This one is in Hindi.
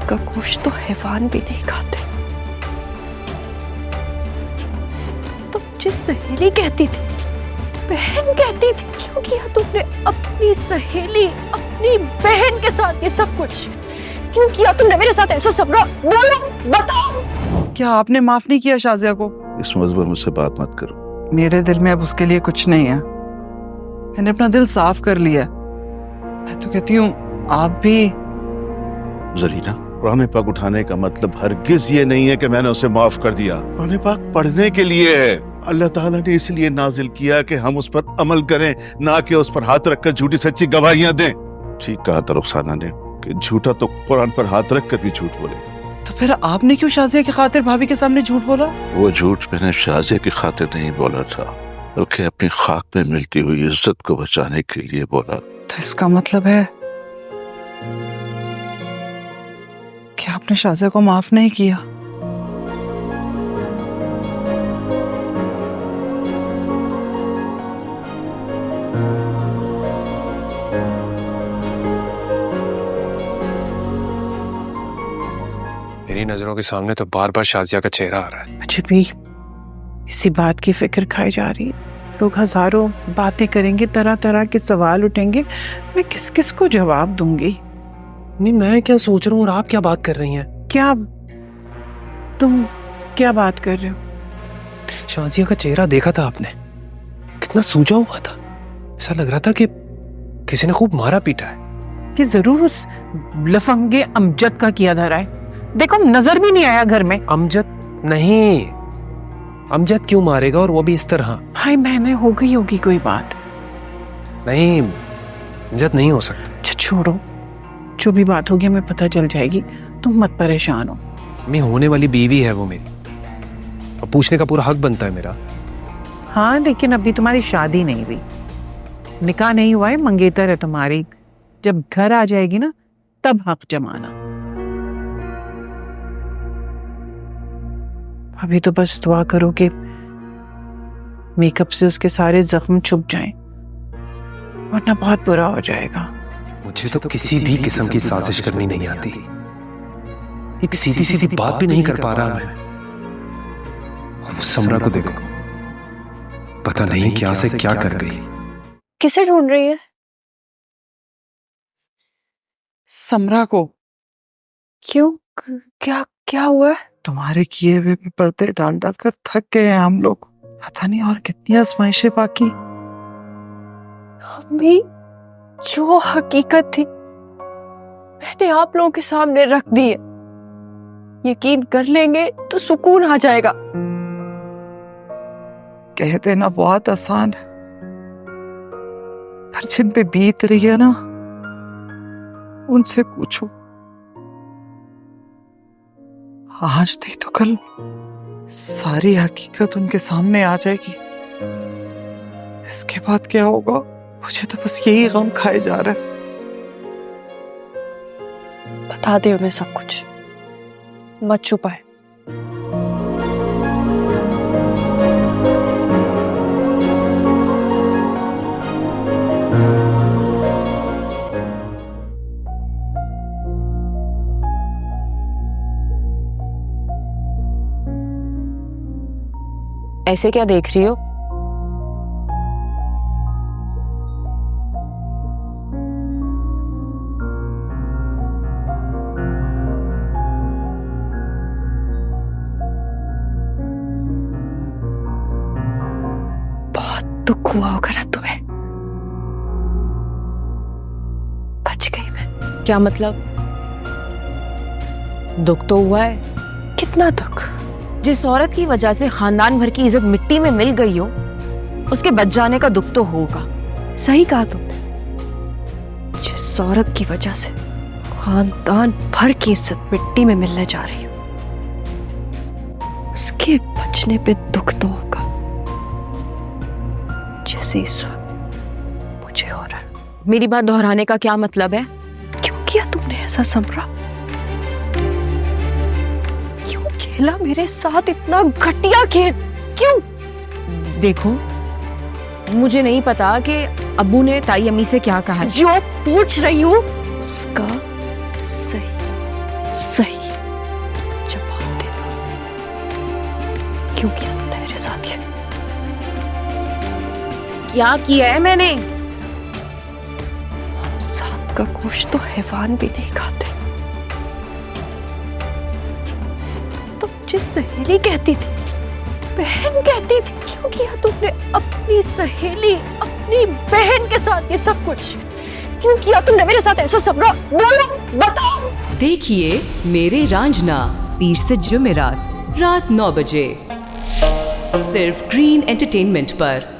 का गोश्त तो हैवान भी नहीं खाते। तो मुझे सहेली कहती थी, बहन कहती थी, क्यों किया तुमने अपनी सहेली, अपनी बहन के साथ ये सब कुछ? क्यों किया तुमने मेरे साथ ऐसा सबरा? बोलो, बताओ। क्या आपने माफ नहीं किया शाजिया को? इस मौजूद पर मुझसे बात मत करो। मेरे दिल में अब उसके लिए कुछ नहीं है। मैंने अपना दिल साफ कर लिया। मैं तो कहती हूँ आप भी। जरीना, कुरान पाक उठाने का मतलब हरगिज ये नहीं है कि मैंने उसे माफ कर दिया। कुरान पाक पढ़ने के लिए है। अल्लाह ताला ने इसलिए नाजिल किया कि हम उस पर अमल करें, ना कि उस पर हाथ रखकर झूठी सच्ची गवाहियां दें। ठीक कहा था रुखसाना ने कि झूठा तो कुरान पर हाथ रखकर भी झूठ बोले। तो फिर आपने क्यों शाजिया की खातिर भाभी के सामने झूठ बोला? वो झूठ मैंने शाजिया की खातिर नहीं बोला था, बल्कि अपनी खाक में मिलती हुई इज्जत को बचाने के लिए बोला। तो इसका मतलब है कि आपने शाजिया को माफ नहीं किया। मेरी नजरों के सामने तो बार बार शाजिया का चेहरा आ रहा है। मुझे भी इसी बात की फिक्र खाई जा रही है। लोग हजारों बातें करेंगे, तरह तरह के सवाल उठेंगे, मैं किस किस को जवाब दूंगी? नहीं, मैं क्या सोच रहा हूँ और आप क्या बात कर रही हैं? क्या तुम क्या बात कर रहे हो? शाजिया का चेहरा देखा था आपने? कितना सूजा हुआ था। ऐसा लग रहा था कि किसी ने खूब मारा पीटा है। कि जरूर उस लफंगे अमजद का किया धरा है। देखो, नजर भी नहीं आया घर में। अमजद नहीं, अमजद क्यों मारेगा, और वो भी इस तरह? भाई मैंने हो गई होगी कोई बात। नहीं, अमजद नहीं हो सकता। अच्छा छोड़ो, जो भी बात होगी हमें पता चल जाएगी। तुम मत परेशान हो। मैं होने वाली बीवी है वो मेरी, और पूछने का पूरा हक बनता है मेरा। हाँ, लेकिन अभी तुम्हारी शादी नहीं हुई, निकाह नहीं हुआ है, मंगेतर है तुम्हारी। जब घर आ जाएगी ना, तब हक जमाना। अभी तो बस दुआ करो कि मेकअप से उसके सारे जख्म छुप जाएं, वरना बहुत बुरा हो जाएगा। मुझे तो किसी भी किस्म की साजिश करनी नहीं आती। एक सीधी सीधी बात भी नहीं कर पा रहा मैं। और उस समरा को देखो, पता नहीं क्या से क्या कर गई। किसे ढूंढ रही है? समरा को। क्यों? क्या क्या हुआ? तुम्हारे किए हुए पे पर्दे डाल डाल कर थक गए हैं हम लोग। पता नहीं और कितनी आजमाइशें बाकी। अम्मी, जो हकीकत थी मैंने आप लोगों के सामने रख दी है। यकीन कर लेंगे तो सुकून आ जाएगा। कह देना बहुत आसान है, पर जिन पे बीत रही है ना, उनसे पूछो। आज नहीं तो कल सारी हकीकत उनके सामने आ जाएगी। इसके बाद क्या होगा, मुझे तो बस यही गम खाए जा रहा है। बता दे उन्हें सब कुछ, मत छुपाए। ऐसे क्या देख रही हो? बहुत दुख हुआ होगा ना तुम्हें। बच गई मैं। क्या मतलब? दुख तो हुआ है। कितना दुख? जिस औरत की वजह से खानदान भर की इज्जत मिट्टी में मिल गई हो, उसके बच जाने का दुख तो होगा। सही कहा तुमने। जिस औरत की वजह से खानदान भर की इज्जत मिट्टी में मिलने जा रही हो, उसके बचने पे दुख तो होगा, जैसे इस वक्त मुझे हो रहा है। मेरी बात दोहराने का क्या मतलब है? क्यों किया तुमने ऐसा समरा? क्यों खेला मेरे साथ इतना घटिया खेल? क्यों? देखो, मुझे नहीं पता कि अब्बू ने ताई अम्मी से क्या कहा है। जो पूछ रही हूँ उसका सही क्या किया है मैंने? सांप का गोश्त तो हैवान भी नहीं खाते। तुम जिस सहेली कहती थी, बहन कहती थी, क्यों किया तुमने अपनी सहेली, अपनी बहन के साथ ये सब कुछ? क्यों किया तुमने मेरे साथ ऐसा समरा? बोलो, बताओ। देखिए मेरे रांझना पीर से जुमेरात रात 9 बजे सिर्फ ग्रीन एंटरटेनमेंट पर।